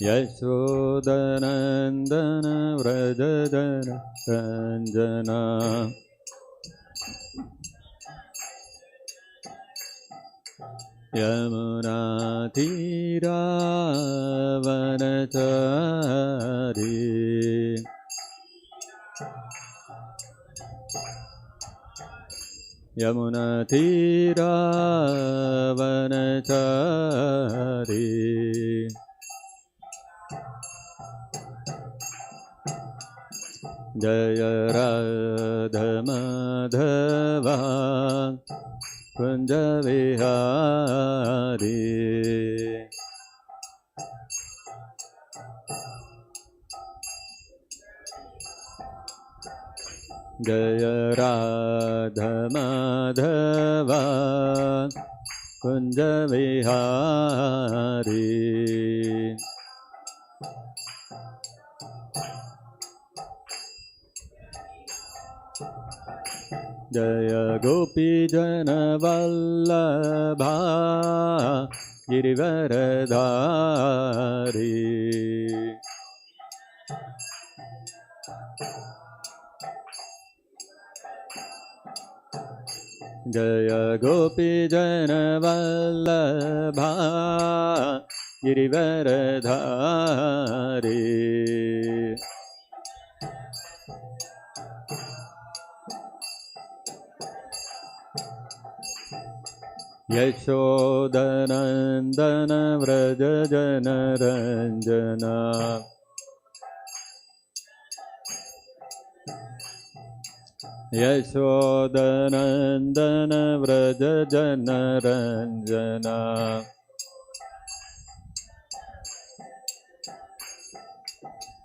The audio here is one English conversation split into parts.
Yashodanandana Vrajadana Ranjana Yamuna Tira Vanachari Yamuna Tira Vanachari Jaya Radha Madhava Kunja Vihari Jaya Radha Madhava Kunja Vihari Jaya Gopi Jana Vallabha Girivaradhari Jaya Gopi Jana Vallabha Girivaradhari Yashodanandana Vrajajana Ranjana Yashodanandana Vrajajana Ranjana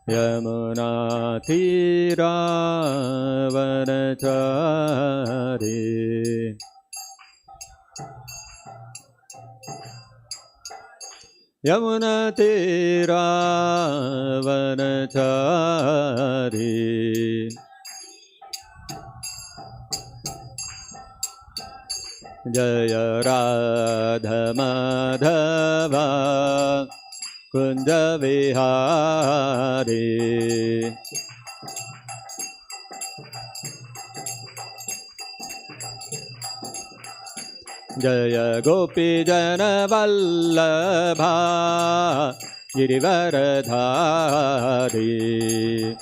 Yamuna Tira Vanachari Yamuna Tira Vanachari Jaya Radha Madhava Kunja Vihari Jaya Gopi Jana Vallabha Girivaradhari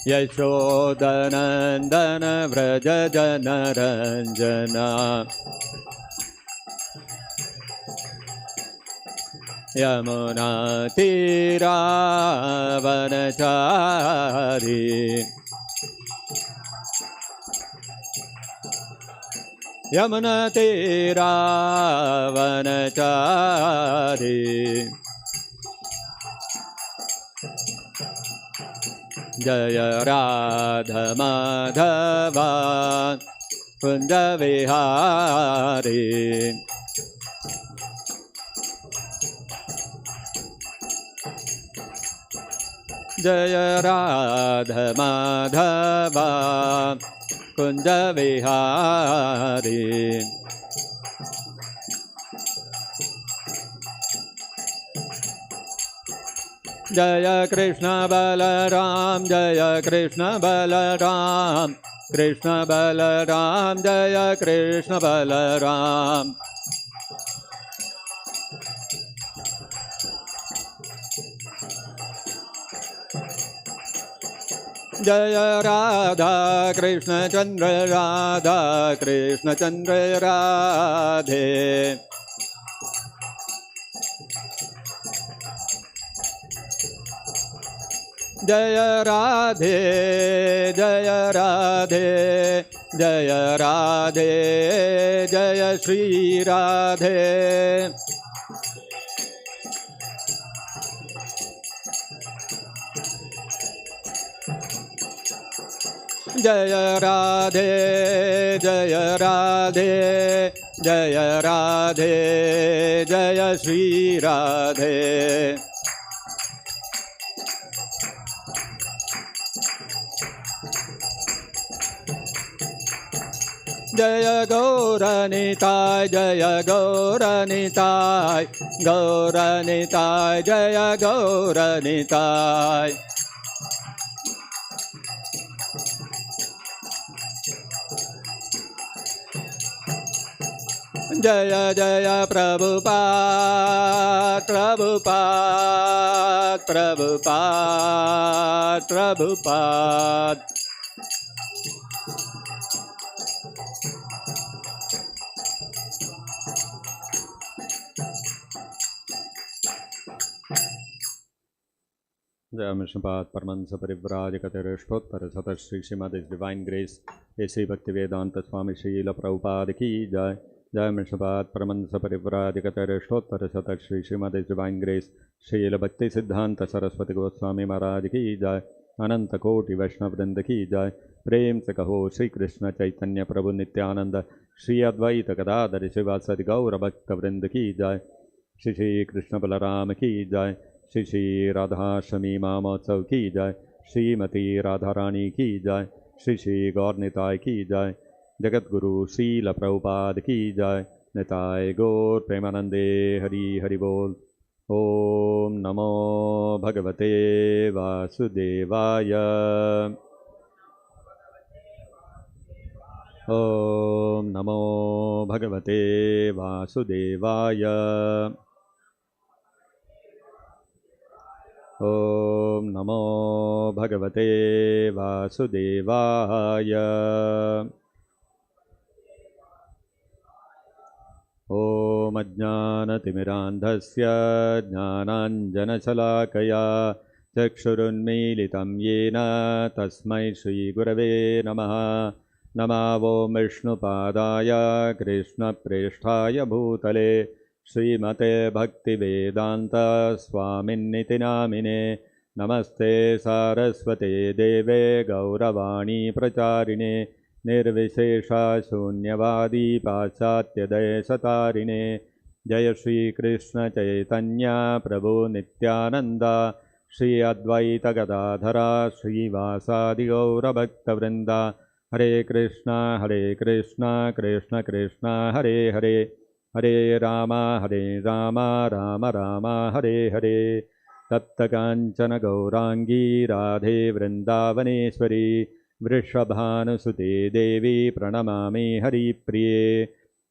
Yashodanandana Vrajajana Ranjana Yamuna Tira Vanachari Yamuna Tira Vanachari Jaya Radha Madhava Kunja Vihari Jaya Radha Madhava Kunja Vihari Jaya Krishna Balaram Jaya Krishna Balaram Krishna Balaram Jaya Krishna Balaram Jaya Radha Krishna Chandra Radha Krishna Chandra Radhe Jaya Radhe Jaya Radhe Jaya Radhe Jaya Shri Radhe Jaya Radhe Jaya Radhe Jaya Radhe Jaya Shri Radhe Jaya Gauranitai, Jaya Gauranitai, Gauranitai, Jaya Gauranitai. Jaya Jaya Prabhupada, Prabhupada, Prabhupada, Prabhupada. Jaya Mishnapat Paramahansa Parivrajakatir Shtottara Sata Shri Srimati's Divine Grace A.C. Bhaktivedanta Swami Srila Prabhupada Ki Jai. Jaya Mishnapat Paramahansa Parivrajakatir Shtottara Sata Shri Srimati's Divine Grace Srila Bhakti Siddhanta Saraswati Goswami Maharaj Ki Jai. Ananta Koti Vaishnav Vrinda Ki Jai. Prem se kaho Shri Krishna Chaitanya Prabhu Nityananda Shri Advaita Gadadhari Srivasadi Gaura Bhakta Vrinda Ki Jai. Shri Shri Krishna Balaram Ki Jai. Shri Shri Radhashtami Mahotsav Ki Jai. Srimati Radharani Ki Jai. Shri Shri Gaur Nitai Ki Jai. Jagat Guru Srila Prabhupada Ki Jai. Nitai Gaur Premanande Hari Hari Bol. Om Namo Bhagavate Vasudevaya. Om Namo Bhagavate Vasudevaya. Om Namo Bhagavate Vasudevaya. Om Ajnanatimirandhasya Jnananjanachalakaya Chakshurunmilitam Yena Tasmai Shri Gurave Namaha. Namavo Vishnupadaya Krishna Presthaya Bhutale Srimate Bhakti Vedanta Swaminiti Namine. Namaste Saraswate Deve Gauravani Pracharine Nirvishesha Shunyavadi Pachatya Desatarine. Jaya Shri Krishna Chaitanya Prabhu Nityananda Shri Advaita Gadadhara Shri Vasadi Gaura Bhakta Vrinda. Hare Krishna, Krishna Krishna, Hare Hare, Hare Rama, Rama Rama, Hare Hare. Tatta Kanchana Gaurangi Radhe Vrindavaneshwari Vrishabhanusute Devi Pranamami Hari Priye.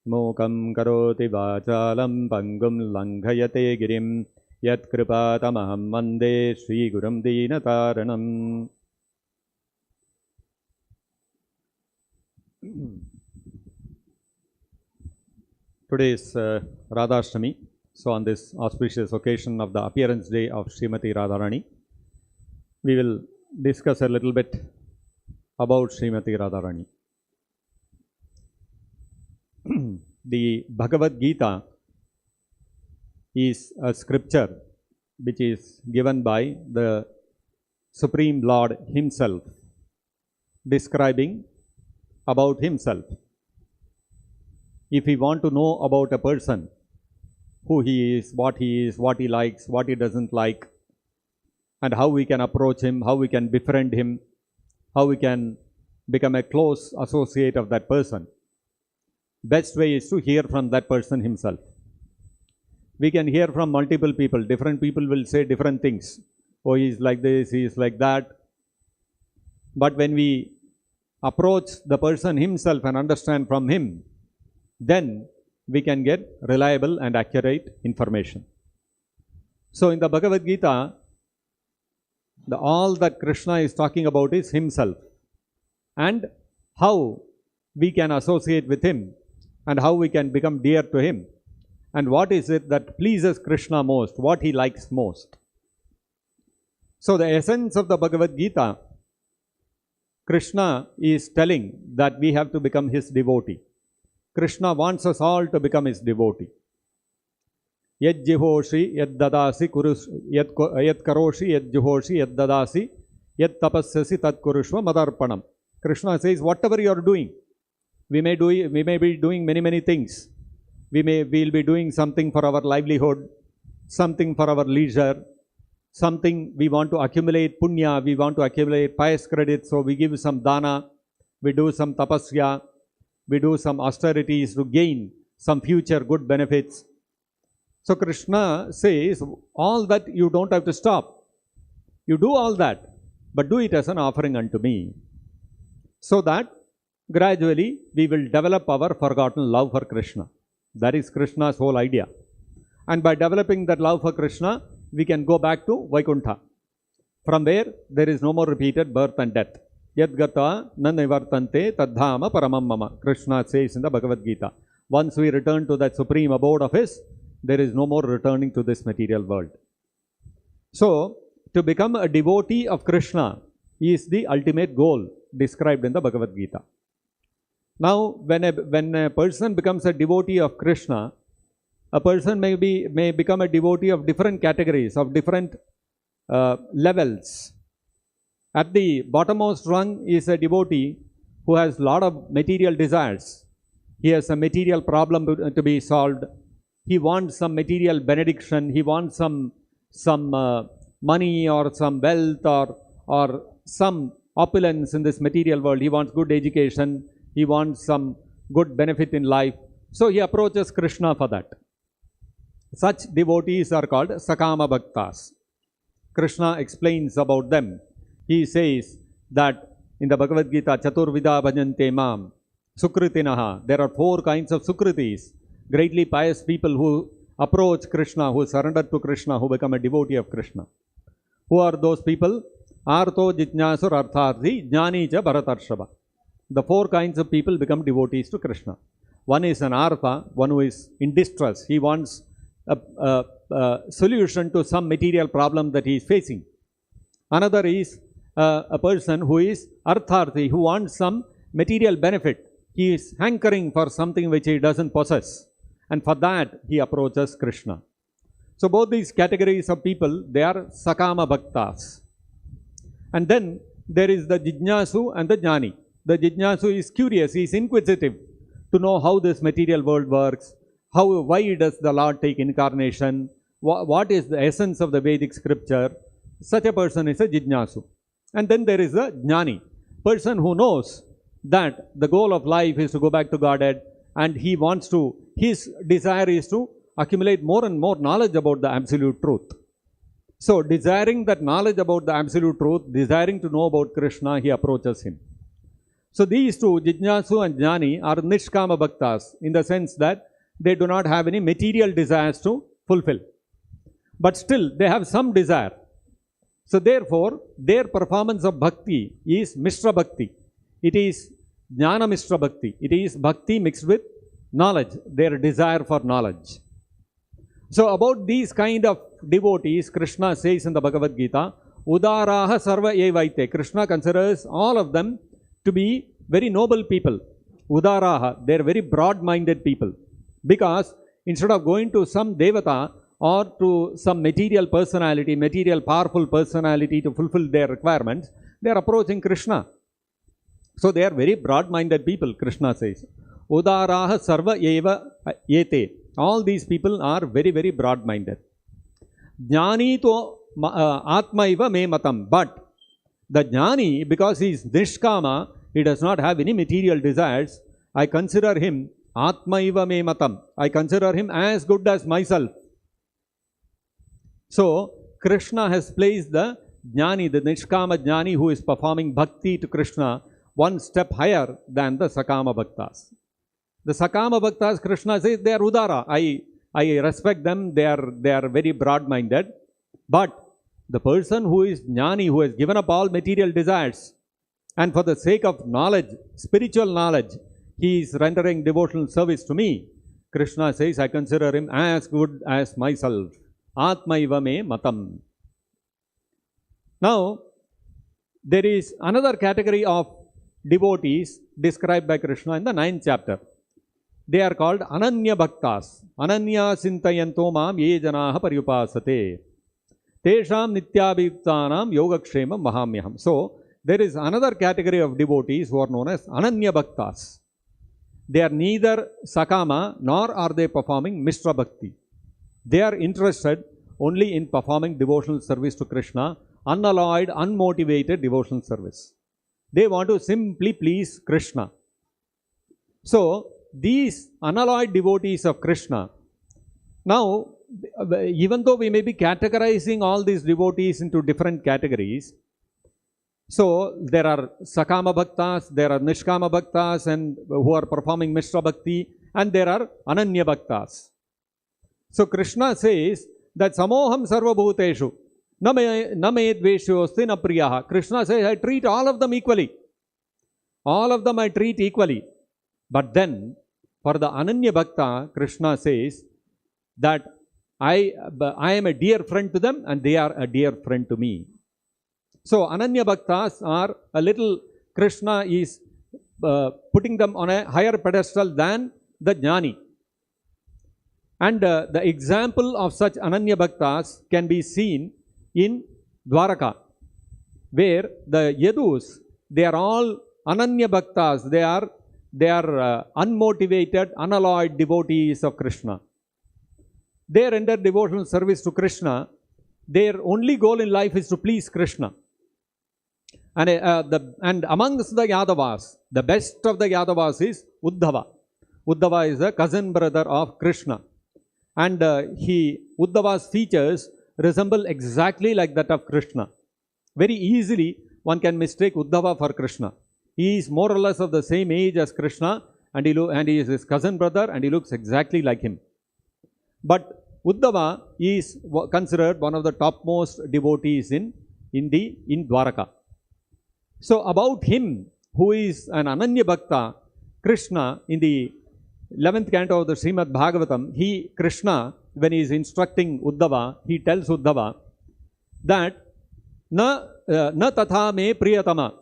Mokam Karoti Vachalam Pangum Langhayate Girim Yat Kripatamaham Vande Sri Gurum Dinataranam. Today is Radhashtami. So on this auspicious occasion of the appearance day of Srimati Radharani, we will discuss a little bit about Srimati Radharani. The Bhagavad-Gita is a scripture which is given by the Supreme Lord Himself, describing about Himself. If we want to know about a person, who he is, what he likes, what he doesn't like, and how we can approach him, how we can befriend him, how we can become a close associate of that person, best way is to hear from that person himself. We can hear from multiple people. Different people will say different things. Oh, he is like this, he is like that. But when we approach the person himself and understand from him, then we can get reliable and accurate information. So in the Bhagavad-Gita, all that Krishna is talking about is himself and how we can associate with him and how we can become dear to him and what is it that pleases Krishna most, what he likes most. So the essence of the Bhagavad-Gita, Krishna is telling that we have to become his devotee. Krishna wants us all to become his devotee. Yad jihoshi yad dadasi yad karoshi yad jihoshi yad dadasi yad tapasyasi tad kurushva madarpanam. Krishna says, whatever you are doing, we may be doing many things. We'll be doing something for our livelihood, something for our leisure, something we want to accumulate punya, we want to accumulate pious credit, so we give some dana, we do some tapasya, we do some austerities to gain some future good benefits. So Krishna says, all that you don't have to stop. You do all that, but do it as an offering unto me. So that gradually we will develop our forgotten love for Krishna. That is Krishna's whole idea. And by developing that love for Krishna, we can go back to Vaikuntha, from where there is no more repeated birth and death. Yad gata na nivartante tadhama paramam mama. Krishna says in the Bhagavad-Gita. Once we return to that supreme abode of His, there is no more returning to this material world. So, to become a devotee of Krishna is the ultimate goal described in the Bhagavad-Gita. Now, when a person becomes a devotee of Krishna, a person may become a devotee of different categories, of different levels. At the bottommost rung is a devotee who has a lot of material desires. He has a material problem to be solved. He wants some material benediction. He wants some money or some wealth or some opulence in this material world. He wants good education. He wants some good benefit in life. So he approaches Krishna for that. Such devotees are called Sakama Bhaktas. Krishna explains about them. He says that in the Bhagavad-Gita, Chaturvida bhajante mam, Sukritinaha. There are 4 kinds of Sukritis, greatly pious people who approach Krishna, who surrender to Krishna, who become a devotee of Krishna. Who are those people? Artho Jijnasur Artharthi Jnani Cha Bharatarshava. The 4 kinds of people become devotees to Krishna. One is an Artha, one who is in distress. He wants a solution to some material problem that he is facing. Another is a person who is Artharthi, who wants some material benefit. He is hankering for something which he doesn't possess. And for that, he approaches Krishna. So both these categories of people, they are Sakama Bhaktas. And then there is the Jijnasu and the Jnani. The Jijnasu is curious, he is inquisitive to know how this material world works, why does the Lord take incarnation, what is the essence of the Vedic scripture. Such a person is a Jijnasu. And then there is a Jnani, person who knows that the goal of life is to go back to Godhead, and his desire is to accumulate more and more knowledge about the absolute truth. So, desiring that knowledge about the absolute truth, desiring to know about Krishna, he approaches him. So, these two, Jijnasu and Jnani, are Nishkama Bhaktas, in the sense that they do not have any material desires to fulfill. But still, they have some desire. So, therefore, their performance of Bhakti is Mishra Bhakti. It is Jnana Mishra Bhakti. It is Bhakti mixed with knowledge, their desire for knowledge. So, about these kind of devotees, Krishna says in the Bhagavad-Gita, Udaraha Sarva Evaite. Krishna considers all of them to be very noble people. Udaraha, they are very broad-minded people. Because instead of going to some Devata or to some material personality, material powerful personality to fulfill their requirements, they are approaching Krishna. So they are very broad-minded people, Krishna says. Udaraha sarva eva yete. All these people are very, very broad-minded. Jnani to atma iva me matam. But the Jnani, because he is nishkama, he does not have any material desires, I consider him atma iva me matam. I consider him as good as myself. So, Krishna has placed the Jnani, the Nishkama Jnani who is performing Bhakti to Krishna, one step higher than the Sakama Bhaktas. The Sakama Bhaktas, Krishna says, they are Udara. I respect them, they are very broad-minded. But the person who is Jnani, who has given up all material desires, and for the sake of knowledge, spiritual knowledge, he is rendering devotional service to me. Krishna says, I consider him as good as myself. Atma iva me matam. Now, there is another category of devotees described by Krishna in the 9th chapter. They are called Ananyabhaktas. Ananya sintayanto mam ye janaha paryupasate. Tesham nityabhiktanam yogakshemam mahamyaham. So, there is another category of devotees who are known as Ananyabhaktas. They are neither Sakama nor are they performing Mishra Bhakti. They are interested only in performing devotional service to Krishna, unalloyed, unmotivated devotional service. They want to simply please Krishna. So, these unalloyed devotees of Krishna, now, even though we may be categorizing all these devotees into different categories, so there are Sakama Bhaktas, there are Nishkama Bhaktas, and who are performing Mishra Bhakti, and there are Ananyabhaktas. So Krishna says that Samoham Sarva Bhuteshu, na me dveshosti na priyaha. Krishna says, I treat all of them equally. All of them I treat equally. But then, for the Ananya Bhakta, Krishna says that I am a dear friend to them and they are a dear friend to me. So, Ananya Bhaktas are a little, Krishna is putting them on a higher pedestal than the Jnani. And the example of such Ananya Bhaktas can be seen in Dwaraka, where the Yadus, they are all Ananya Bhaktas, they are unmotivated, unalloyed devotees of Krishna. They render devotional service to Krishna. Their only goal in life is to please Krishna. And amongst the Yadavas, the best of the Yadavas is Uddhava. Uddhava is the cousin brother of Krishna. And Uddhava's features resemble exactly like that of Krishna. Very easily, one can mistake Uddhava for Krishna. He is more or less of the same age as Krishna, and he is his cousin brother, and he looks exactly like him. But Uddhava is considered one of the topmost devotees in Dwaraka. So about him, who is an Ananya Bhakta, Krishna, in the 11th canto of the Srimad Bhagavatam, Krishna, when he is instructing Uddhava, he tells Uddhava that na tatha me priyatama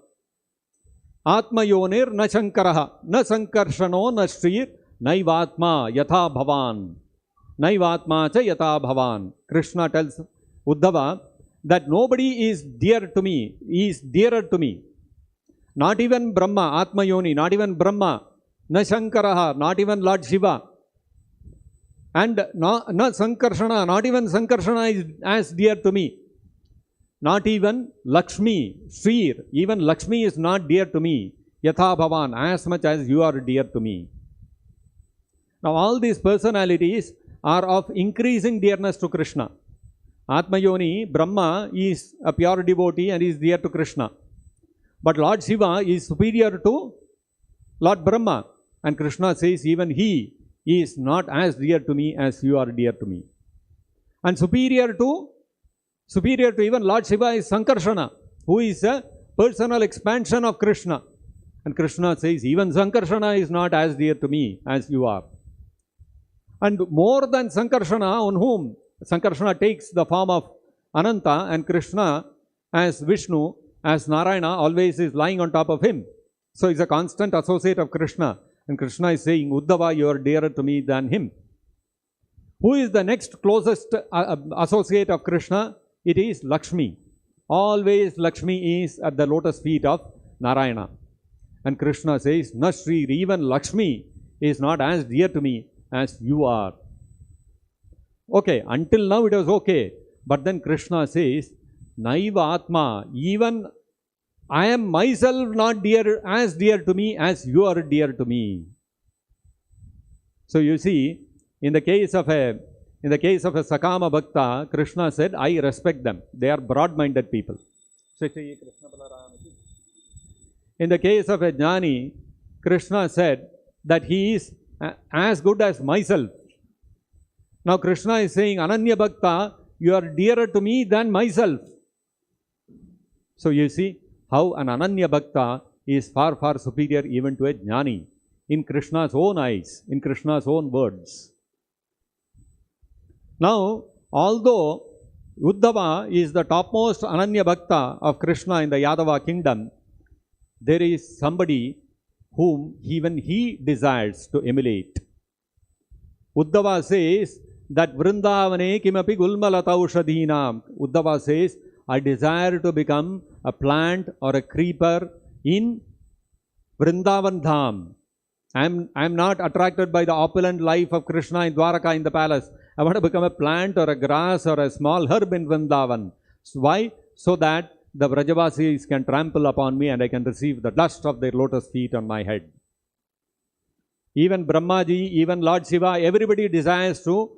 atmayonir na shankaraha na sankarshano na shrir naivatma yatha bhavan naivatma cha yatha bhavan. Krishna tells Uddhava that nobody is dear to me, he is dearer to me. Not even Brahma, Atmayoni, not even Brahma, na Shankaraha, not even Lord Shiva, and na Sankarshana, not even Sankarshana is as dear to me. Not even Lakshmi, Srir, even Lakshmi is not dear to me. Yatha Bhavan, as much as you are dear to me. Now all these personalities are of increasing dearness to Krishna. Atmayoni, Brahma, is a pure devotee and is dear to Krishna. But Lord Shiva is superior to Lord Brahma. And Krishna says, even he is not as dear to me as you are dear to me. And superior to even Lord Shiva is Sankarshana, who is a personal expansion of Krishna. And Krishna says, even Sankarshana is not as dear to me as you are. And more than Sankarshana, on whom Sankarshana takes the form of Ananta, and Krishna as Vishnu, as Narayana, always is lying on top of him. So he's a constant associate of Krishna. And Krishna is saying, Uddhava, you are dearer to me than him. Who is the next closest associate of Krishna? It is Lakshmi. Always Lakshmi is at the lotus feet of Narayana. And Krishna says, Nashri, even Lakshmi is not as dear to me as you are. Okay, until now it was okay. But then Krishna says, Naiva Atma, even I am myself not as dear to me as you are dear to me. So you see, in the case of a Sakama Bhakta, Krishna said, I respect them. They are broad-minded people. In the case of a Jnani, Krishna said that he is as good as myself. Now Krishna is saying, Ananya Bhakta, you are dearer to me than myself. So you see how an Ananya Bhakta is far, far superior even to a Jnani in Krishna's own eyes, in Krishna's own words. Now, although Uddhava is the topmost Ananya Bhakta of Krishna in the Yadava kingdom, there is somebody whom even he desires to emulate. Uddhava says that Vrindavane kimapi gulmalataushadhinam. Uddhava says, I desire to become a plant or a creeper in Vrindavan Dham. I am not attracted by the opulent life of Krishna in Dwaraka in the palace. I want to become a plant or a grass or a small herb in Vrindavan. So why? So that the Vrajavasis can trample upon me and I can receive the dust of their lotus feet on my head. Even Brahmaji, even Lord Shiva, everybody desires to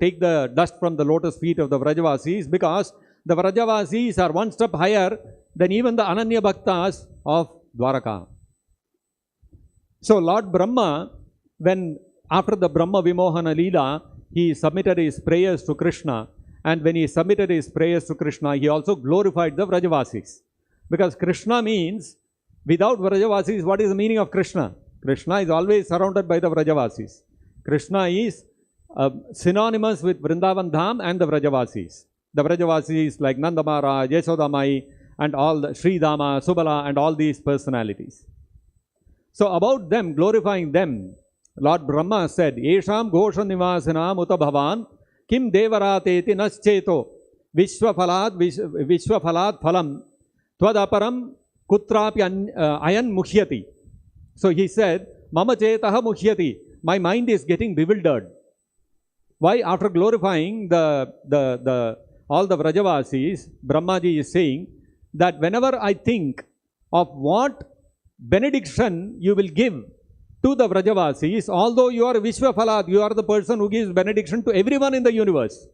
take the dust from the lotus feet of the Vrajavasis, because the Vrajavasis are one step higher than even the Ananyabhaktas of Dwaraka. So Lord Brahma, after the Brahma Vimohana Leela, he submitted his prayers to Krishna, and when he submitted his prayers to Krishna, he also glorified the Vrajavasis. Because Krishna means, without Vrajavasis, what is the meaning of Krishna? Krishna is always surrounded by the Vrajavasis. Krishna is synonymous with Vrindavan Dham and the Vrajavasis. The Vrajavasis like Nanda Maharaj, Yashodamai, and all the Sri Dama, Subala, and all these personalities. So about them, glorifying them, Lord Brahma said, Yesham Ghosha Nivasinam Uta Bhavan Kim Devarateti Nascheto Vishwaphalat Phalam Tvadaparam Kutrapi Ayan Mukhyati. So he said, Mama Chetaha Mukhyati. My mind is getting bewildered. Why? After glorifying all the Vrajavasis, Brahmaji is saying that whenever I think of what benediction you will give to the Vrajavasis, although you are Vishwaphalat, you are the person who gives benediction to everyone in the universe.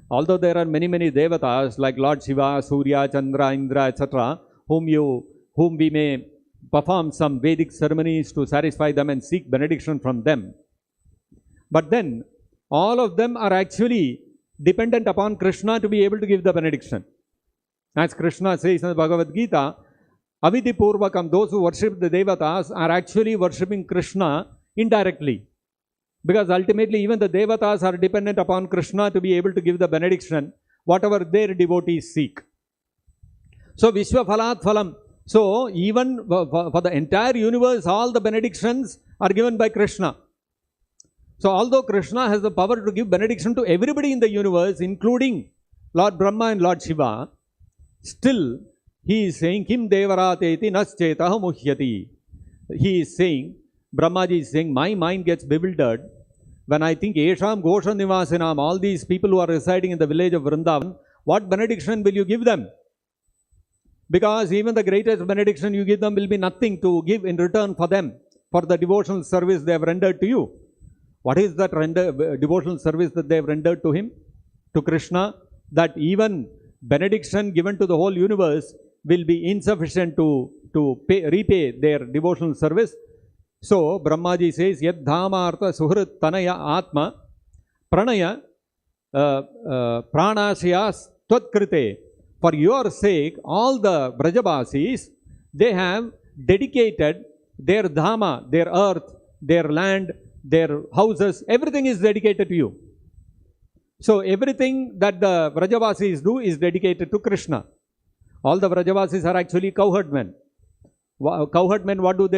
Although there are many devatas like Lord Shiva, Surya, Chandra, Indra, etc., whom we may perform some Vedic ceremonies to satisfy them and seek benediction from them. But then, all of them are actually dependent upon Krishna to be able to give the benediction. As Krishna says in the Bhagavad-Gita, Avidhi Purvakam, those who worship the Devatas are actually worshipping Krishna indirectly. Because ultimately even the Devatas are dependent upon Krishna to be able to give the benediction, whatever their devotees seek. So Vishwaphalat Phalam. So even for the entire universe, all the benedictions are given by Krishna. So although Krishna has the power to give benediction to everybody in the universe, including Lord Brahma and Lord Shiva, still he is saying, Kim Devarateti Naschetaha Muhyati. He is saying, Brahmaji is saying, my mind gets bewildered when I think Yesham Ghosha Nivasinam, all these people who are residing in the village of Vrindavan, what benediction will you give them? Because even the greatest benediction you give them will be nothing to give in return for them, for the devotional service they have rendered to you. What is that devotional service that they have rendered to him, to Krishna? That even benediction given to the whole universe will be insufficient to repay their devotional service. So Brahmaji says, Yad Dhamartha Suhrit Tanaya Atma Pranaya Pranashayas Tvatkrite. For your sake, all the Vrajavasis, they have dedicated their Dhama, their earth, their land, their houses, everything is dedicated to you. So everything that the Vrajavasis do is dedicated to Krishna. All the Vrajavasis are actually cowherd men. Cowherd men, what do?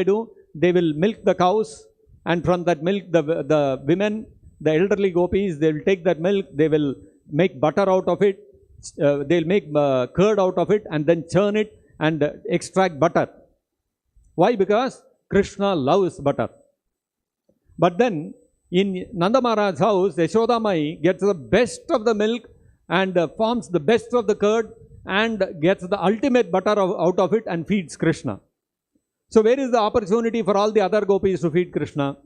They will milk the cows, and from that milk, the women, the elderly gopis, they will take that milk, they will make butter out of it, they will make curd out of it, and then churn it and extract butter. Why? Because Krishna loves butter. But then, in Nanda Maharaj's house, Yashodamai gets the best of the milk and forms the best of the curd and gets the ultimate butter out of it and feeds Krishna. So where is the opportunity for all the other gopis to feed Krishna?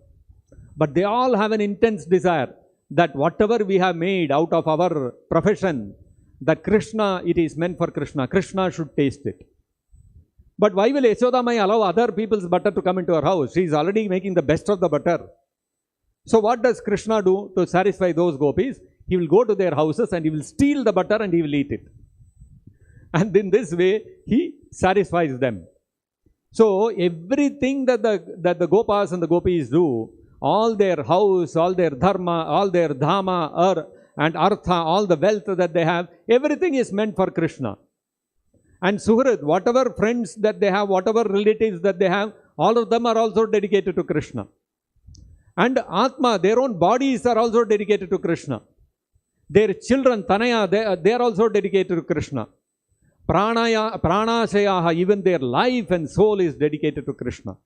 But they all have an intense desire that whatever we have made out of our profession, that Krishna, it is meant for Krishna. Krishna should taste it. But why will Yashodamai allow other people's butter to come into her house? She is already making the best of the butter. So what does Krishna do to satisfy those gopis? He will go to their houses and he will steal the butter and he will eat it. And in this way, he satisfies them. So everything that the Gopas and the Gopis do, all their house, all their dharma, all their dhama, and artha, all the wealth that they have, everything is meant for Krishna. And Suhrit, whatever friends that they have, whatever relatives that they have, all of them are also dedicated to Krishna. And Atma, their own bodies are also dedicated to Krishna. Their children, Tanaya, they are also dedicated to Krishna. Pranashayaha, even their life and soul is dedicated to Krishna.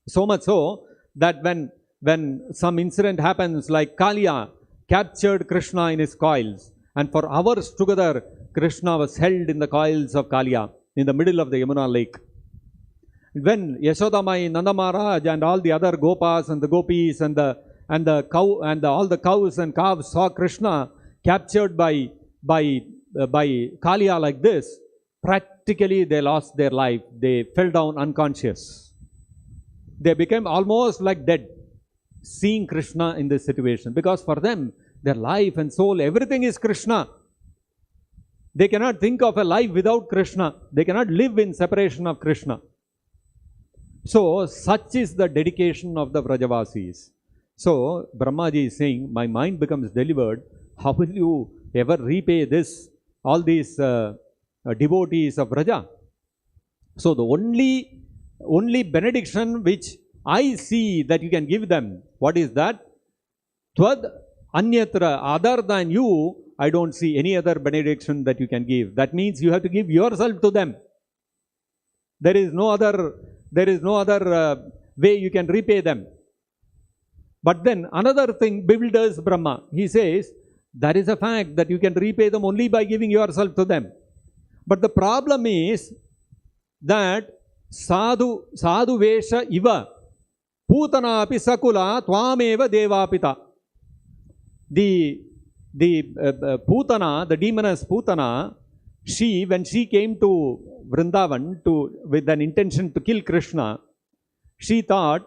So much so that when some incident happens, like Kaliya captured Krishna in his coils, and for hours together, Krishna was held in the coils of Kaliya in the middle of the Yamuna lake. When Yashodamai, Nanda Maharaj and all the other Gopas and the Gopis and the cow and all the cows and calves saw Krishna captured by Kaliya like this, practically they lost their life. They fell down unconscious. They became almost like dead, seeing Krishna in this situation. Because for them, their life and soul, everything is Krishna. They cannot think of a life without Krishna. They cannot live in separation of Krishna. So, such is the dedication of the Vrajavasis. So, Brahmaji is saying, my mind becomes delivered. How will you ever repay this, all these devotees of Vraja? So, the only benediction which I see that you can give them, what is that? Tvad anyatra, other than you, I don't see any other benediction that you can give. That means you have to give yourself to them. There is no other way you can repay them. But then another thing bewilders Brahma. He says, that is a fact that you can repay them only by giving yourself to them. But the problem is that sadhu vesha iva putana api sakula tvameva devapita. The Putana, the demoness Putana, when she came to Vrindavan with an intention to kill Krishna, she thought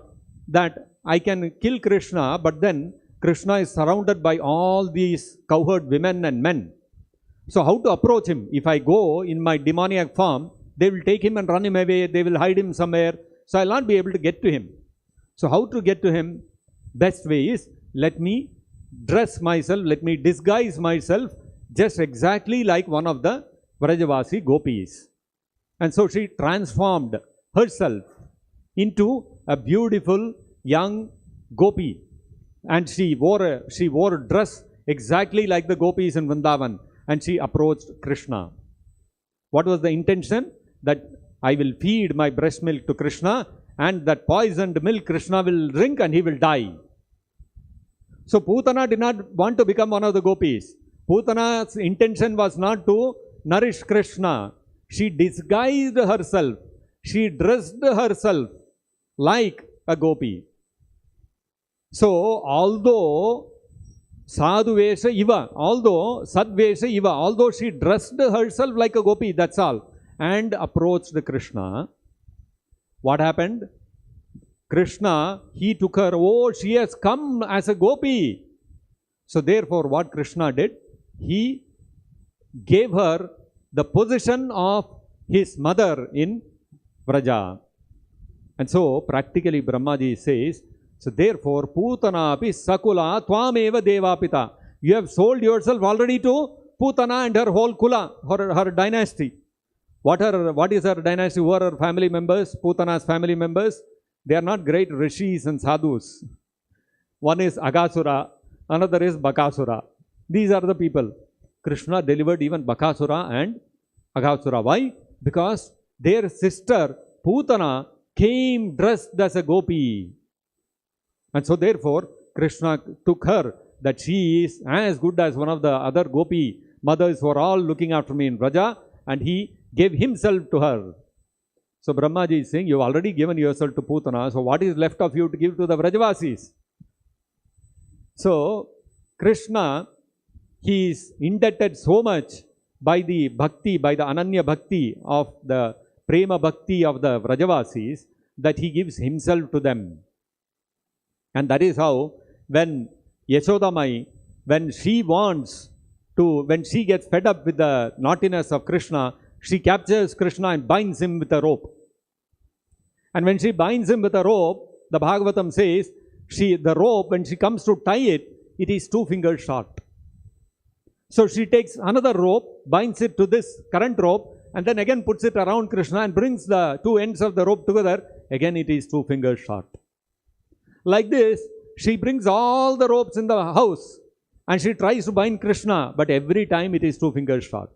that I can kill Krishna, but then Krishna is surrounded by all these cowherd women and men. So how to approach him? If I go in my demoniac form, they will take him and run him away, they will hide him somewhere, so I will not be able to get to him. So how to get to him? Best way is, let me dress myself, let me disguise myself just exactly like one of the Vrajavasi gopis. And so she transformed herself into a beautiful young gopi. And she wore a dress exactly like the gopis in Vrindavan. And she approached Krishna. What was the intention? That I will feed my breast milk to Krishna, and that poisoned milk Krishna will drink and he will die. So Putana did not want to become one of the gopis. Putana's intention was not to nourish Krishna. She disguised herself. She dressed herself like a gopi. So although sadhuvesha iva, although sadvesha iva, although she dressed herself like a gopi, that's all, and approached Krishna, what happened? Krishna, he took her, oh, she has come as a gopi. So therefore, what Krishna did? He gave her the position of his mother in Vraja. And so, practically Brahmaji says, so therefore, Putana api sakula tvameva devapita. You have sold yourself already to Putana and her whole kula, her dynasty. What is her dynasty? Who are her family members? Putana's family members? They are not great rishis and sadhus. One is Agasura, another is Bakasura. These are the people. Krishna delivered even Bakasura and Agasura. Why? Because their sister Putana came dressed as a gopi. And so therefore, Krishna took her, that she is as good as one of the other gopi mothers who are all looking after me in Vraja, and he gave himself to her. So Brahmaji is saying, you have already given yourself to Putana, so what is left of you to give to the Vrajavasis? So Krishna, he is indebted so much by the Bhakti, by the Ananya Bhakti of the Prema Bhakti of the Vrajavasis, that he gives himself to them. And that is how, when Yashodamai, when she gets fed up with the naughtiness of Krishna, she captures Krishna and binds him with a rope. And when she binds him with a rope, the Bhagavatam says, the rope, when she comes to tie it, it is 2 fingers short. So she takes another rope, binds it to this current rope, and then again puts it around Krishna and brings the 2 ends of the rope together. Again it is 2 fingers short. Like this, she brings all the ropes in the house and she tries to bind Krishna, but every time it is 2 fingers short.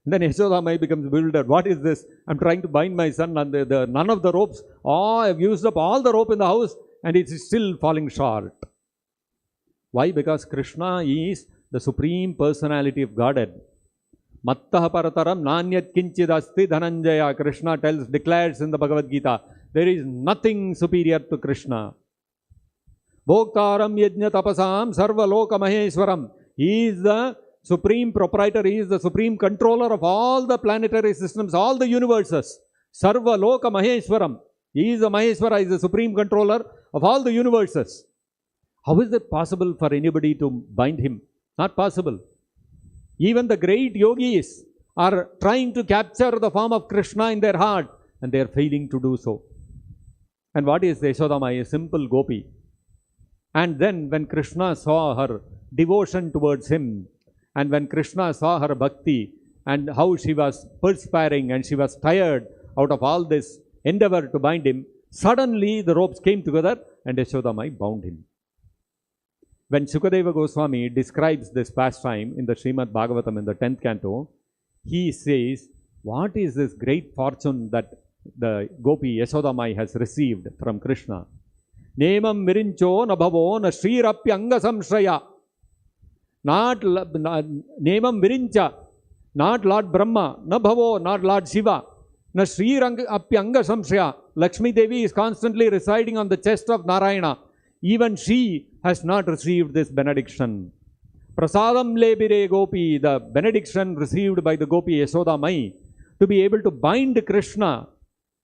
Then Yashodamai becomes bewildered. What is this? I'm trying to bind my son and none of the ropes. Oh, I've used up all the rope in the house and it is still falling short. Why? Because Krishna is the Supreme Personality of Godhead. Mattaha parataram nanyat kinchid asti dhananjaya. Krishna declares in the Bhagavad-Gita, there is nothing superior to Krishna. Bhoktaram yajna tapasam sarva loka maheshwaram. He is the supreme proprietor, he is the supreme controller of all the planetary systems, all the universes. Sarva loka maheshwaram. He is the Maheshwara, he is the supreme controller of all the universes. How is it possible for anybody to bind him? Not possible. Even the great yogis are trying to capture the form of Krishna in their heart, and they are failing to do so. And what is Yashodama? A simple gopi. And then when Krishna saw her devotion towards him, and when Krishna saw her bhakti, and how she was perspiring and she was tired out of all this endeavor to bind him, suddenly the ropes came together and Yashodamai bound him. When Shukadeva Goswami describes this pastime in the Srimad Bhagavatam in the 10th canto, he says, what is this great fortune that the gopi Yashodamai has received from Krishna? Nemam mirincho nabhavo na shrirapyanga samshraya. Not Nemam mirincha, not Lord Brahma, nabhavo, not Lord Shiva. Na shrirapyanga samshraya. Lakshmi Devi is constantly residing on the chest of Narayana. Even she has not received this benediction. Prasadam lebire gopi, the benediction received by the gopi Yashodamai, to be able to bind Krishna,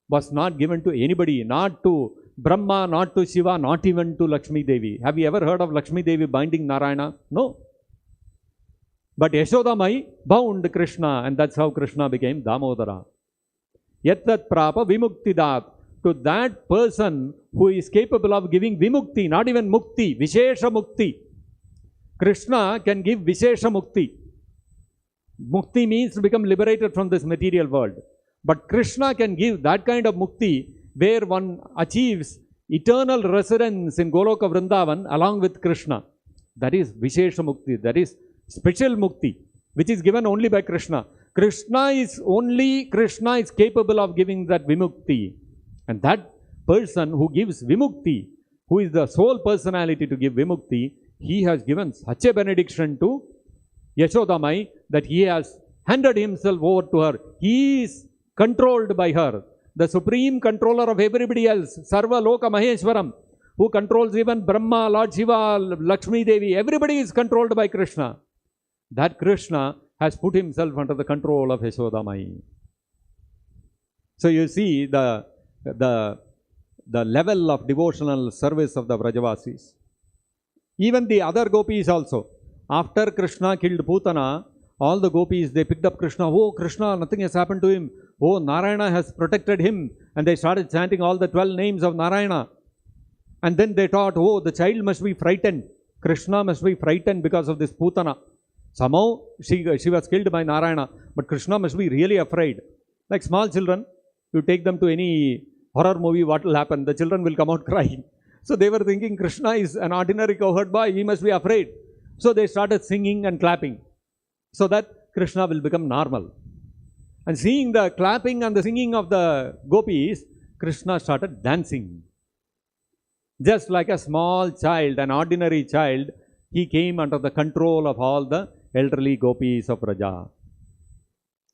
was not given to anybody, not to Brahma, not to Shiva, not even to Lakshmi Devi. Have you ever heard of Lakshmi Devi binding Narayana? No. But Yashodamai bound Krishna, and that's how Krishna became Damodara. Yattat prapa vimuktidat. To that person who is capable of giving vimukti, not even mukti, vishesha mukti. Krishna can give vishesha mukti. Mukti means to become liberated from this material world. But Krishna can give that kind of mukti where one achieves eternal residence in Goloka Vrindavan along with Krishna. That is vishesha mukti. That is special mukti, which is given only by Krishna. Krishna is capable of giving that vimukti. And that person who gives vimukti, who is the sole personality to give vimukti, he has given such a benediction to Yashodamai that he has handed himself over to her. He is controlled by her. The supreme controller of everybody else, Sarva Loka Maheshwaram, who controls even Brahma, Lord Shiva, Lakshmi Devi, everybody is controlled by Krishna. That Krishna has put himself under the control of Yashodamai. So you see the level of devotional service of the Vrajavasis. Even the other gopis also. After Krishna killed Putana, all the gopis, they picked up Krishna. Oh, Krishna, nothing has happened to him. Oh, Narayana has protected him. And they started chanting all the 12 names of Narayana. And then they thought, oh, the child must be frightened. Krishna must be frightened because of this Putana. Somehow, she was killed by Narayana. But Krishna must be really afraid. Like small children, you take them to any horror movie, what will happen? The children will come out crying. So they were thinking Krishna is an ordinary cowherd boy, he must be afraid. So they started singing and clapping so that Krishna will become normal. And seeing the clapping and the singing of the gopis, Krishna started dancing. Just like a small child, an ordinary child, he came under the control of all the elderly gopis of Raja.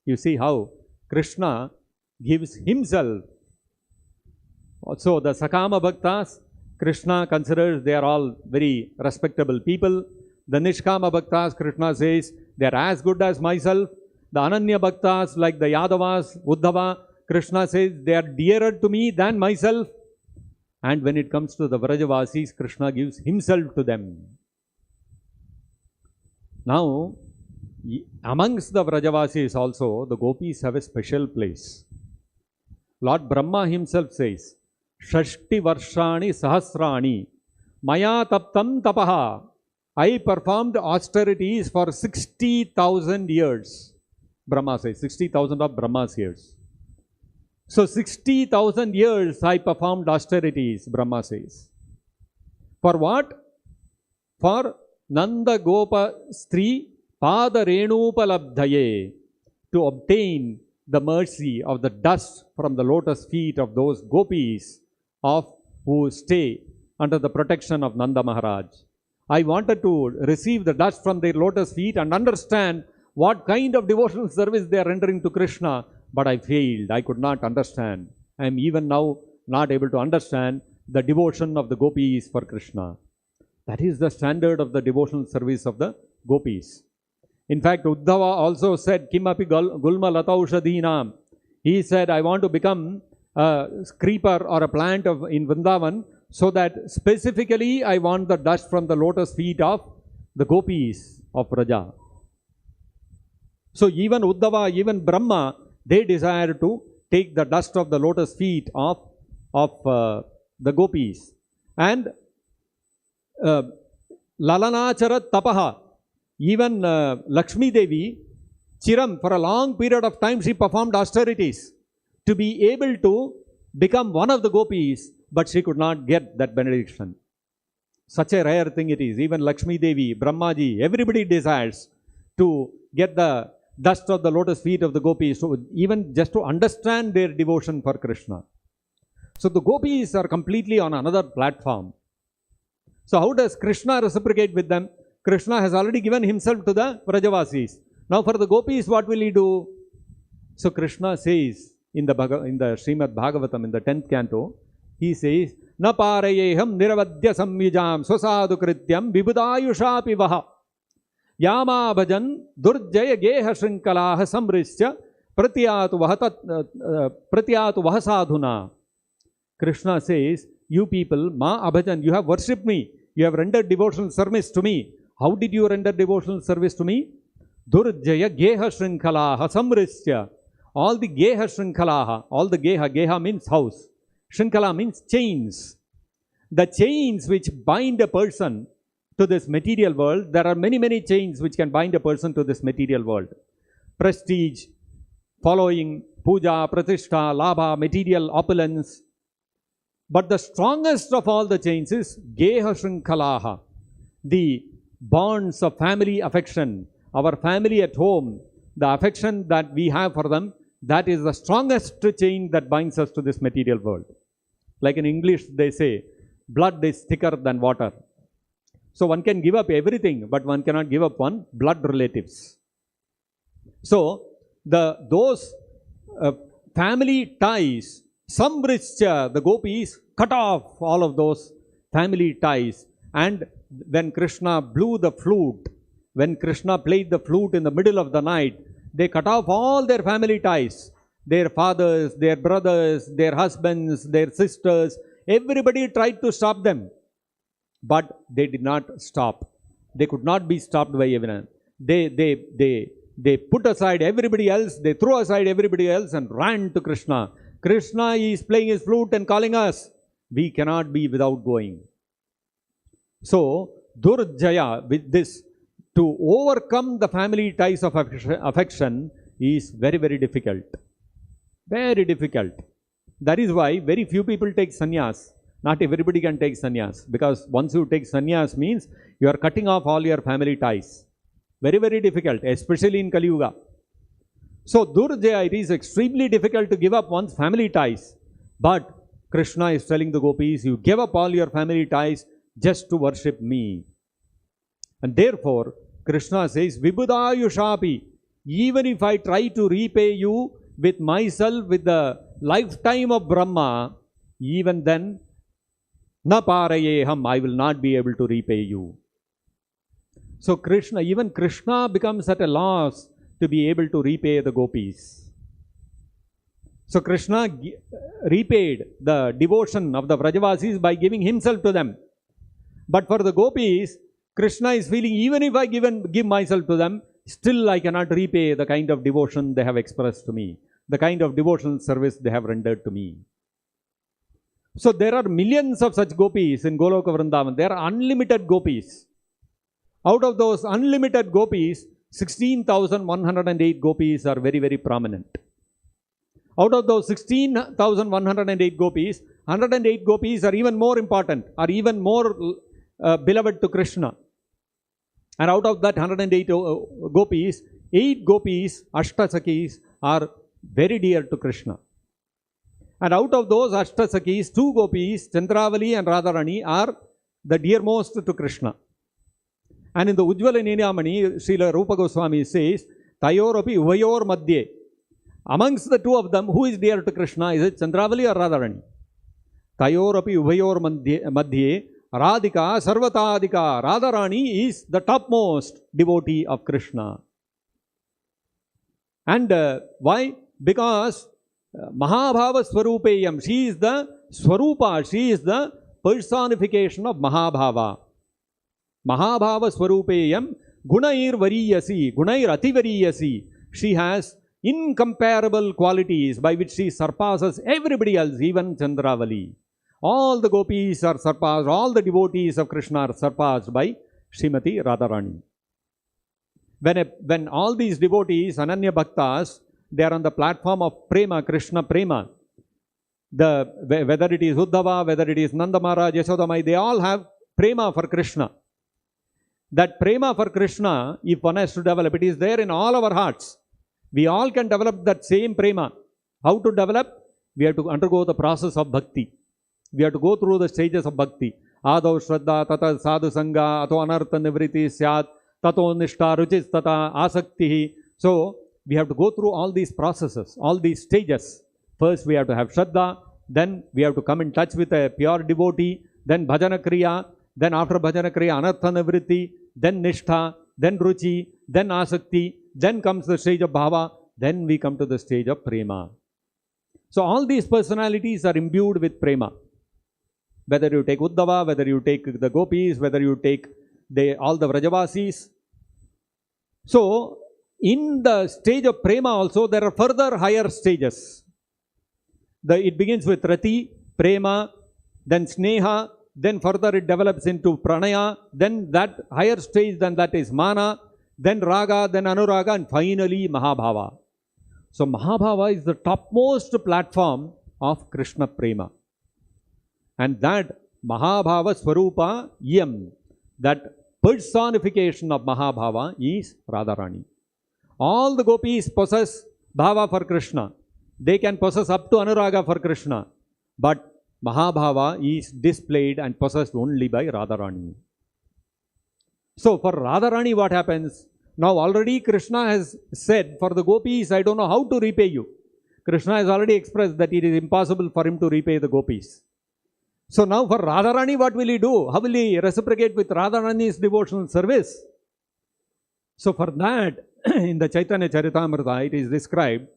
You see how Krishna gives himself. So the Sakama Bhaktas, Krishna considers they are all very respectable people. The Nishkama Bhaktas, Krishna says, they are as good as myself. The Ananyabhaktas, like the Yadavas, Uddhava, Krishna says, they are dearer to me than myself. And when it comes to the Vrajavasis, Krishna gives himself to them. Now, amongst the Vrajavasis also, the gopis have a special place. Lord Brahma himself says, Shashti Varshani Sahasrani Maya Taptam Tapaha. I performed austerities for 60,000 years. Brahma says, 60,000 of Brahma's years. So 60,000 years I performed austerities, Brahma says. For what? For Nanda Gopa Stri Pada Renupalabdhaye, to obtain the mercy of the dust from the lotus feet of those gopis who stay under the protection of Nanda Maharaj. I wanted to receive the dust from their lotus feet and understand what kind of devotional service they are rendering to Krishna, but I failed. I could not understand. I am even now not able to understand the devotion of the gopis for Krishna. That is the standard of the devotional service of the gopis. In fact, Uddhava also said, Kimapi Gulma Lataushadhinam. He said, I want to become a creeper or a plant in Vrindavan, so that specifically I want the dust from the lotus feet of the gopis of Raja. So even Uddhava, even Brahma, they desire to take the dust of the lotus feet of the gopis. And Lalanacharat Tapaha, even Lakshmi Devi, Chiram, for a long period of time she performed austerities to be able to become one of the gopis, but she could not get that benediction. Such a rare thing it is. Even Lakshmi Devi, Brahmaji, everybody desires to get the dust of the lotus feet of the gopis, so even just to understand their devotion for Krishna. So the gopis are completely on another platform. So how does Krishna reciprocate with them? Krishna has already given himself to the Vrajavasis. Now for the gopis, what will he do? So Krishna says in the Srimad Bhagavatam, in the 10th canto, he says, Na parayeham niravadya samyujam swasadu krityam vibudayushapi vaha yama bhajan durjaya geha shrinkalaha samrisya pratyatu vaha sadhuna. Krishna says, you people, ma abhajan, you have worshipped me, you have rendered devotional service to me. How did you render devotional service to me? Durjaya geha shrinkalaha samrisya. All the geha shrinkalaha, all the geha means house. Shrinkala means chains. The chains which bind a person to this material world, there are many, many chains which can bind a person to this material world. Prestige, following, puja, pratishtha, labha, material opulence. But the strongest of all the chains is geha shrinkalaha, the bonds of family affection, our family at home, the affection that we have for them, that is the strongest chain that binds us to this material world. Like in English, they say, blood is thicker than water. So one can give up everything, but one cannot give up one blood relatives. So those family ties, Samvrishya, the gopis, cut off all of those family ties. And when Krishna blew the flute, when Krishna played the flute in the middle of the night, they cut off all their family ties. Their fathers, their brothers, their husbands, their sisters, everybody tried to stop them. But they did not stop. They could not be stopped by anyone. They put aside everybody else, they threw aside everybody else and ran to Krishna. Krishna is playing his flute and calling us. We cannot be without going. So, Durjaya, with this, to overcome the family ties of affection is very, very difficult. Very difficult. That is why very few people take sannyas. Not everybody can take sannyas, because once you take sannyas means you are cutting off all your family ties. Very, very difficult, especially in Kali Yuga. So, Durjaya, it is extremely difficult to give up one's family ties. But Krishna is telling the gopis, you give up all your family ties just to worship me. And therefore, Krishna says, Vibudayushapi, even if I try to repay you with myself, with the lifetime of Brahma, even then, na parayeham, I will not be able to repay you. So Krishna, even Krishna becomes at a loss to be able to repay the gopis. So Krishna repaid the devotion of the Vrajavasis by giving himself to them. But for the gopis, Krishna is feeling, even if I give myself to them, still I cannot repay the kind of devotion they have expressed to me, the kind of devotional service they have rendered to me. So there are millions of such gopis in Goloka Vrindavan. There are unlimited gopis. Out of those unlimited gopis, 16,108 gopis are very, very prominent. Out of those 16,108 gopis, 108 gopis are even more important, are even more beloved to Krishna. And out of that 108 gopis, 8 gopis, Ashtasakis, are very dear to Krishna. And out of those Ashtasakis, 2 gopis, Chandravali and Radharani, are the dearmost to Krishna. And in the Ujjvala Niyamani, Srila Rupa Goswami says Tayoropi Uvayor Madhye. Amongst the two of them, who is dear to Krishna? Is it Chandravali or Radharani? Tayoropi Uvayor Madhye Radhika Sarvatadika. Radharani is the topmost devotee of Krishna. And why? Because Mahabhava Swarupeyam. She is the Swarupa. She is the personification of Mahabhava. Mahabhava Swarupeyam Gunair Variyasi. Gunair Ativariyasi. She has incomparable qualities by which she surpasses everybody else, even Chandravali. All the gopis are surpassed, all the devotees of Krishna are surpassed by Srimati Radharani. When all these devotees, Ananyabhaktas, they are on the platform of Prema, Krishna Prema, whether it is Uddhava, whether it is Nanda Maharaj, Yashodamai, they all have Prema for Krishna. That Prema for Krishna, if one has to develop, it is there in all our hearts. We all can develop that same Prema. How to develop? We have to undergo the process of Bhakti. We have to go through the stages of Bhakti. Ado Shraddha, Tata Sadhu Sangha, Ato Anartha Nivriti Syat, Tato Nishta Ruchis Tata Asaktihi. So, we have to go through all these processes, all these stages. First, we have to have Shraddha. Then, we have to come in touch with a pure devotee. Then, Bhajana Kriya. Then, after Bhajana Kriya, Anartha Nivriti. Then, Nishtha. Then, Ruchi. Then, Asakti. Then comes the stage of Bhava. Then, we come to the stage of Prema. So, all these personalities are imbued with Prema. Whether you take Uddhava, whether you take the gopis, whether you take all the Vrajavasis. So, in the stage of Prema also, there are further higher stages. It begins with Rati, Prema, then Sneha, then further it develops into Pranaya, then that higher stage than that is Mana, then Raga, then Anuraga, and finally Mahabhava. So, Mahabhava is the topmost platform of Krishna Prema. And that Mahabhava Swarupa Yam, that personification of Mahabhava is Radharani. All the gopis possess Bhava for Krishna. They can possess up to Anuraga for Krishna. But Mahabhava is displayed and possessed only by Radharani. So for Radharani what happens? Now already Krishna has said, for the gopis, I don't know how to repay you. Krishna has already expressed that it is impossible for him to repay the gopis. So now for Radharani, what will he do? How will he reciprocate with Radharani's devotional service? So for that, in the Chaitanya Charitamrita, it is described,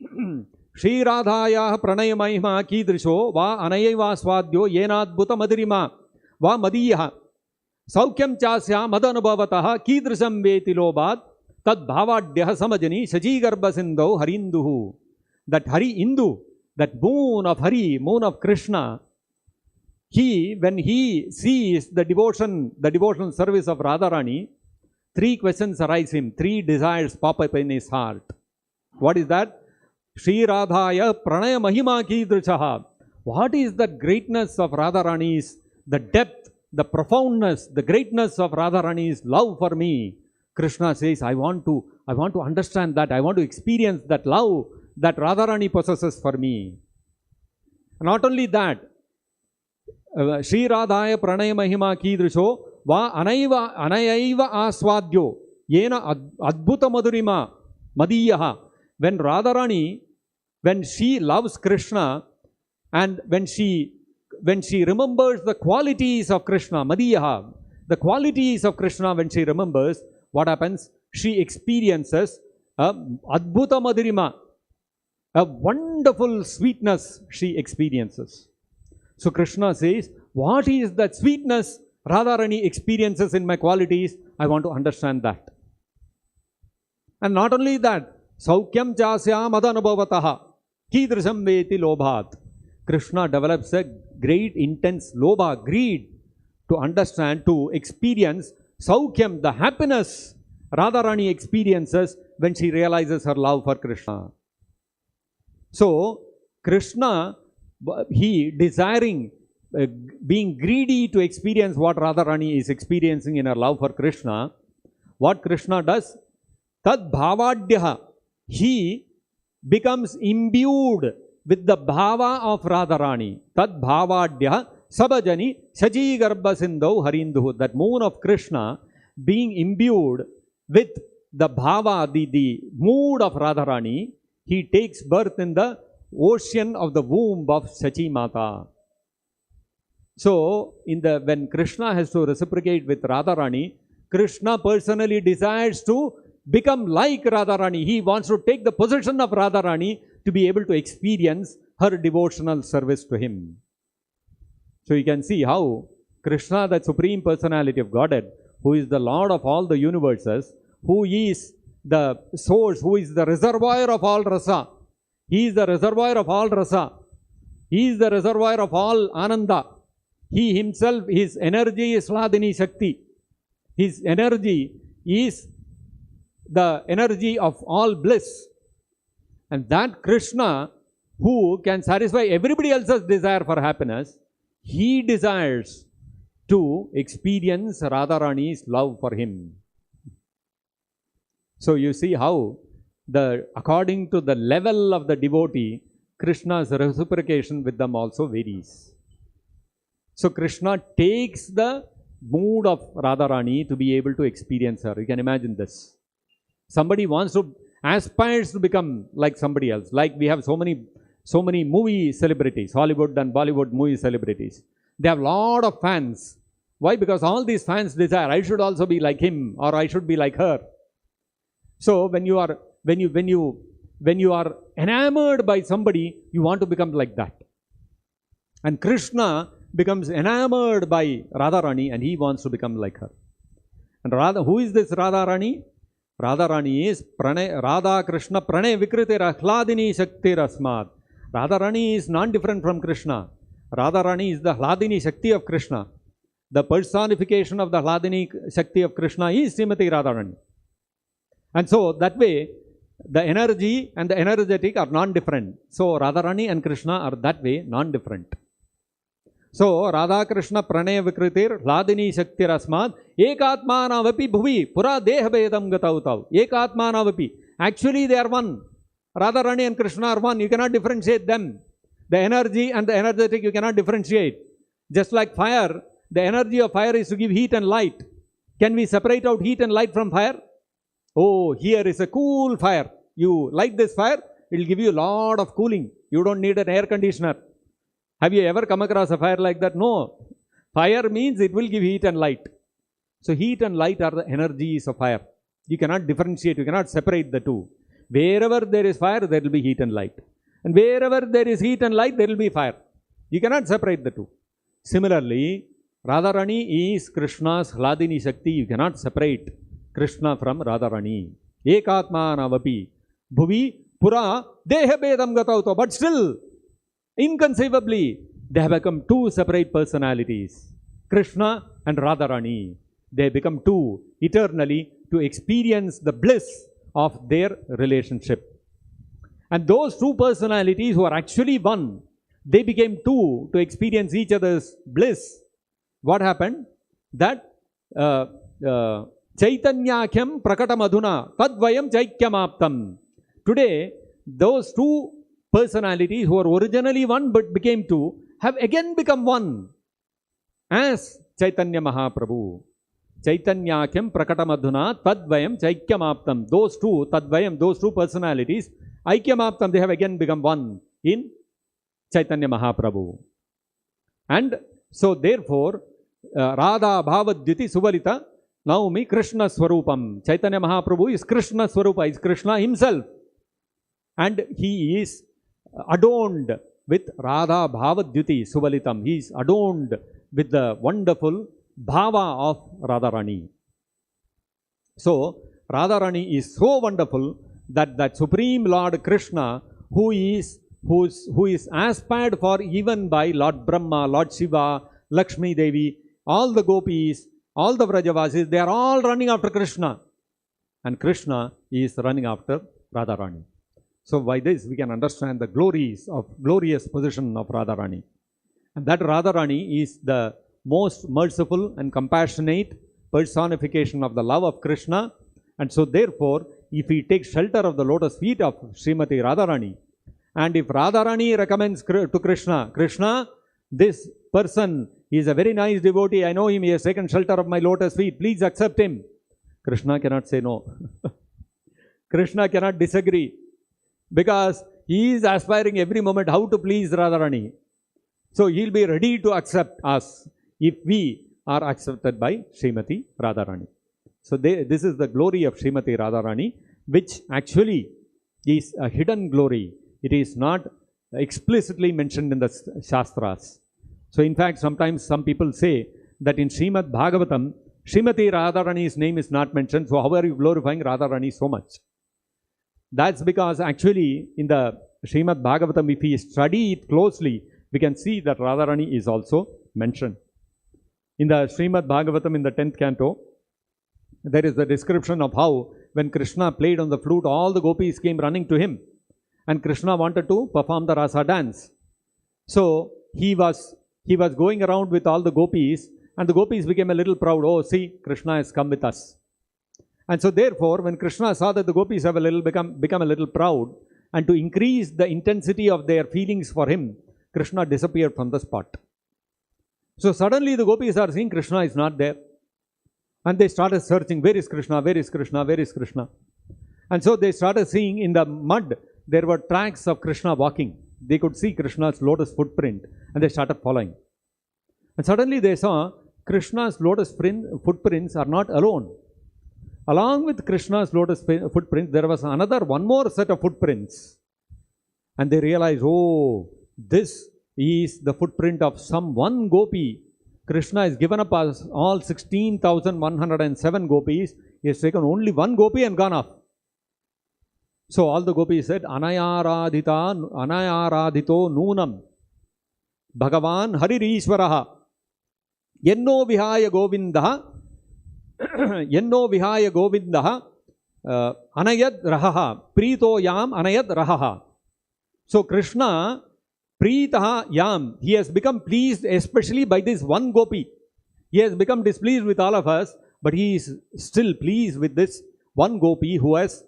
Shri Radhaya Pranaya Mahima Kidrisho Va Anayaiva Swadyo Yenadbhuta Madhirima Va Madiyaha Saukyam Chasya Madanubhavataha Kidrisam Veti Lobat Tad Bhavadyaha Samajani Shajigarbha Sindhu Harinduhu. That Hari Indu, that moon of Hari, moon of Krishna, when he sees the devotional service of Radharani, three questions arise him, three desires pop up in his heart. What is that? Shri Radhaya Pranaya Mahima Kidrishaha. What is the greatness of Radharani's, the depth, the profoundness, the greatness of Radharani's love for me? Krishna says, I want to understand that, I want to experience that love that Radharani possesses for me. Not only that, Shri Radhaya Pranaya Mahima Kidrisho Va Anayaiva Aswadyo Yena Adbhuta Madhurima Madiyaha. When Radharani, when she loves Krishna and when she remembers the qualities of Krishna, Madiyaha, the qualities of Krishna, when she remembers, what happens? She experiences Adbhuta Madhurima, a wonderful sweetness she experiences. So Krishna says, what is that sweetness Radharani experiences in my qualities? I want to understand that. And not only that, Saukyam Chasya Madanubhavataha Kidrisam Veti Lobhat. Krishna develops a great intense lobha, greed, to understand, to experience Saukyam, the happiness Radharani experiences when she realizes her love for Krishna. So, Krishna, he desiring, being greedy to experience what Radharani is experiencing in her love for Krishna, what Krishna does? Tad bhavadyaha. He becomes imbued with the bhava of Radharani. Tad bhavadyaha sabajani shaji garbha sindhu harinduhu. That moon of Krishna being imbued with the bhava, the mood of Radharani, he takes birth in the ocean of the womb of Sachi Mata. So, when Krishna has to reciprocate with Radharani, Krishna personally desires to become like Radharani. He wants to take the position of Radharani to be able to experience her devotional service to him. So you can see how Krishna, the Supreme Personality of Godhead, who is the Lord of all the universes, who is the source, who is the reservoir of all rasa. He is the reservoir of all rasa. He is the reservoir of all ananda. He himself, his energy is Hladini Shakti. His energy is the energy of all bliss. And that Krishna, who can satisfy everybody else's desire for happiness, he desires to experience Radharani's love for him. So you see how according to the level of the devotee, Krishna's reciprocation with them also varies. So Krishna takes the mood of Radharani to be able to experience her. You can imagine this. Somebody aspires to become like somebody else. Like we have so many movie celebrities, Hollywood and Bollywood movie celebrities. They have a lot of fans. Why? Because all these fans desire, I should also be like him, or I should be like her. So when you are enamored by somebody, you want to become like that. And Krishna becomes enamored by Radharani and he wants to become like her. And who is this Radharani? Radharani is Radha Krishna Pranay Vikritira Hladini Shakti Rasmad. Radharani is non-different from Krishna. Radharani is the Hladini Shakti of Krishna. The personification of the Hladini Shakti of Krishna is Srimati Radharani. And so that way, the energy and the energetic are non-different. So Radharani and Krishna are that way non-different. So Radha Krishna Pranay Vikritir Hladini Shakti Rasmad Ekatmanavapi Bhuvi Pura Dehabedam Gatautav. Ekatmanavapi. Actually they are one. Radharani and Krishna are one. You cannot differentiate them. The energy and the energetic you cannot differentiate. Just like fire, the energy of fire is to give heat and light. Can we separate out heat and light from fire? Oh, here is a cool fire. You light this fire, it will give you a lot of cooling. You don't need an air conditioner. Have you ever come across a fire like that? No. Fire means it will give heat and light. So heat and light are the energies of fire. You cannot differentiate, you cannot separate the two. Wherever there is fire, there will be heat and light. And wherever there is heat and light, there will be fire. You cannot separate the two. Similarly, Radharani is Krishna's Hladini Shakti. You cannot separate Krishna from Radharani. Ekatmanavapi Bhuvi Pura Dehabedam Gatauto. But still, inconceivably, they have become two separate personalities. Krishna and Radharani. They become two eternally to experience the bliss of their relationship. And those two personalities who are actually one, they became two to experience each other's bliss. What happened? That Chaitanyakyam Prakatamadhuna Tadvayam Chaikyamaptam. Today, those two personalities who were originally one but became two have again become one as Chaitanya Mahaprabhu. Chaitanyakyam Prakatamadhuna Tadvayam Chaikyamaptam. Those two, Tadvayam, those two personalities, Aikyamaptam, they have again become one in Chaitanya Mahaprabhu. And so therefore, Radha Bhavadyuti Suvalita Naumi Krishna Swarupam. Chaitanya Mahaprabhu is Krishna Swarupa, is Krishna himself. And he is adorned with Radha Bhavadyuti Suvalitam. He is adorned with the wonderful bhava of Radharani. So, Radharani is so wonderful that Supreme Lord Krishna, who is aspired for even by Lord Brahma, Lord Shiva, Lakshmi Devi, all the gopis, all the Vrajavasis, they are all running after Krishna. And Krishna is running after Radharani. So by this we can understand the glorious position of Radharani. And that Radharani is the most merciful and compassionate personification of the love of Krishna. And so therefore, if we take shelter of the lotus feet of Srimati Radharani, and if Radharani recommends to Krishna, Krishna, this person is a very nice devotee, I know him, he has taken shelter of my lotus feet, please accept him. Krishna cannot say no. Krishna cannot disagree because he is aspiring every moment how to please Radharani. So he'll be ready to accept us if we are accepted by Srimati Radharani. So this is the glory of Srimati Radharani, which actually is a hidden glory. It is not explicitly mentioned in the Shastras. So in fact, sometimes some people say that in Srimad Bhagavatam, Srimati Radharani's name is not mentioned. So how are you glorifying Radharani so much? That's because actually in the Srimad Bhagavatam, if we study it closely, we can see that Radharani is also mentioned. In the Srimad Bhagavatam in the 10th canto, there is the description of how when Krishna played on the flute, all the gopis came running to him. And Krishna wanted to perform the rasa dance. So he was going around with all the gopis, and the gopis became a little proud. Oh, see, Krishna has come with us. And so therefore, when Krishna saw that the gopis have become a little proud, and to increase the intensity of their feelings for him, Krishna disappeared from the spot. So suddenly the gopis are seeing Krishna is not there. And they started searching, where is Krishna, where is Krishna, where is Krishna? And so they started seeing in the mud, there were tracks of Krishna walking. They could see Krishna's lotus footprint, and they started following. And suddenly they saw Krishna's lotus footprints are not alone. Along with Krishna's lotus footprints, there was one more set of footprints. And they realized, oh, this is the footprint of some one gopi. Krishna has given up us all 16,107 gopis. He has taken only one gopi and gone off. So all the gopis said, Anayaradito Noonam Bhagavan Haririshwaraha Yenno Vihaya Govindaha Anayad Rahaha Prito Yam Anayad Rahaha. So Krishna Pritaha Yam, he has become pleased especially by this one gopi. He has become displeased with all of us, but he is still pleased with this one gopi who has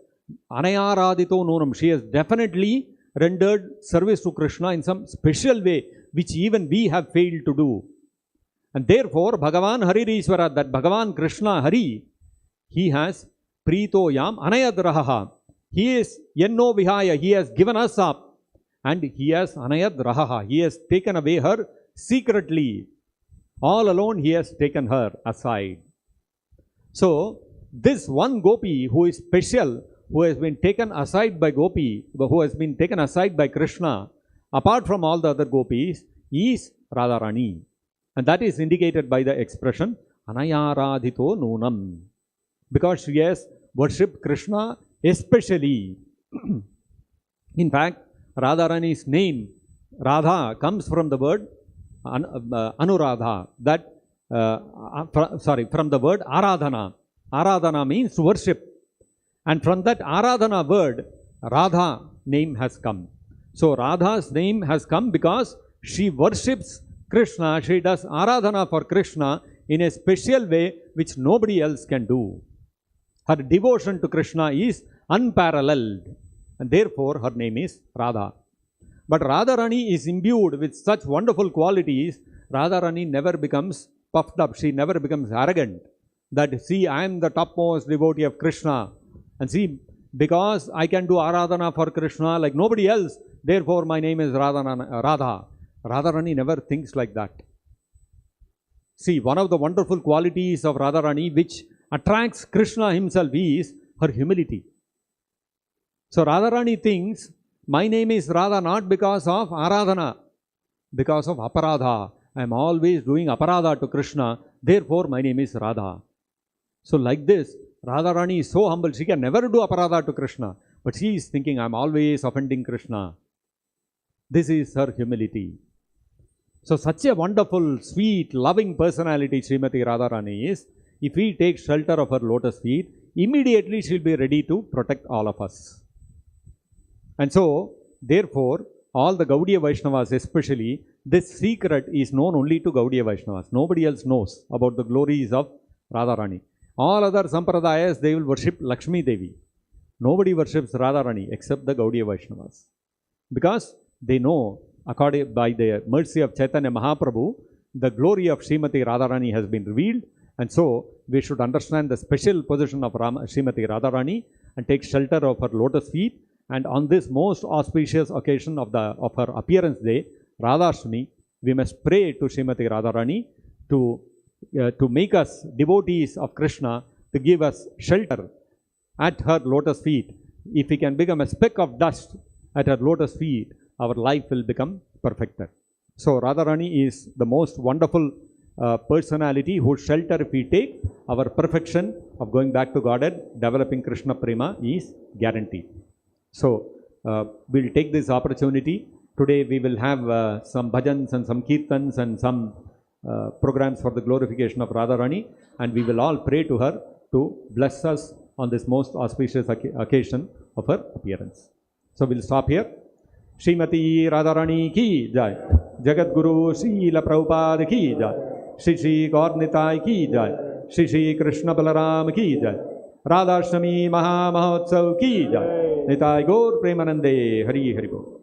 Anayaradito Nonam. She has definitely rendered service to Krishna in some special way, which even we have failed to do. And therefore, Bhagavan Haririshwara, that Bhagavan Krishna Hari, he has Prito Yam Anayad Rahaha. He is Yenno Vihaya, he has given us up. And he has Anayad Rahaha. He has taken away her secretly. All alone he has taken her aside. So, this one gopi who is special, who has been taken aside by Krishna, apart from all the other gopis, is Radharani. And that is indicated by the expression Anayaradito Noonam. Because she has worshipped Krishna especially. In fact, Radharani's name, Radha, comes from the word Anuradha, from the word Aradhana. Aradhana means worship. And from that Aradhana word, Radha name has come. So Radha's name has come because she worships Krishna. She does Aradhana for Krishna in a special way which nobody else can do. Her devotion to Krishna is unparalleled. And therefore, her name is Radha. But Radharani is imbued with such wonderful qualities. Radharani never becomes puffed up. She never becomes arrogant. That, see, I am the topmost devotee of Krishna. And see, because I can do Aradhana for Krishna like nobody else, therefore my name is Radha. Radharani never thinks like that. See, one of the wonderful qualities of Radharani which attracts Krishna himself is her humility. So Radharani thinks, my name is Radha not because of Aradhana, because of Aparadha. I am always doing Aparadha to Krishna, therefore my name is Radha. So like this, Radharani is so humble, she can never do Aparadha to Krishna, but she is thinking, I am always offending Krishna. This is her humility. So such a wonderful, sweet, loving personality Srimati Radharani is. If we take shelter of her lotus feet, immediately she will be ready to protect all of us. And so, therefore, all the Gaudiya Vaishnavas especially, this secret is known only to Gaudiya Vaishnavas. Nobody else knows about the glories of Radharani. All other Sampradayas, they will worship Lakshmi Devi. Nobody worships Radharani except the Gaudiya Vaishnavas. Because they know, according by the mercy of Chaitanya Mahaprabhu, the glory of Srimati Radharani has been revealed. And so, we should understand the special position of Srimati Radharani and take shelter of her lotus feet. And on this most auspicious occasion of her appearance day, Radhashtami, we must pray to Srimati Radharani to make us devotees of Krishna, to give us shelter at her lotus feet. If we can become a speck of dust at her lotus feet, our life will become perfected. So Radharani is the most wonderful personality whose shelter, if we take, our perfection of going back to Godhead, developing Krishna Prema is guaranteed. So we'll take this opportunity. Today we will have some bhajans and some kirtans and some programs for the glorification of Radharani, and we will all pray to her to bless us on this most auspicious occasion of her appearance. So we'll stop here. Srimati Radharani ki jai. Jagat Guru Srila Prabhupada ki jai. Shri Shri Gaur Nitai ki jai. Shri Shri Krishna Balaram ki jai. Radhashtami Maha Mahotsav ki jai. Nitai Gaur Premanande. Hari Hari Bol.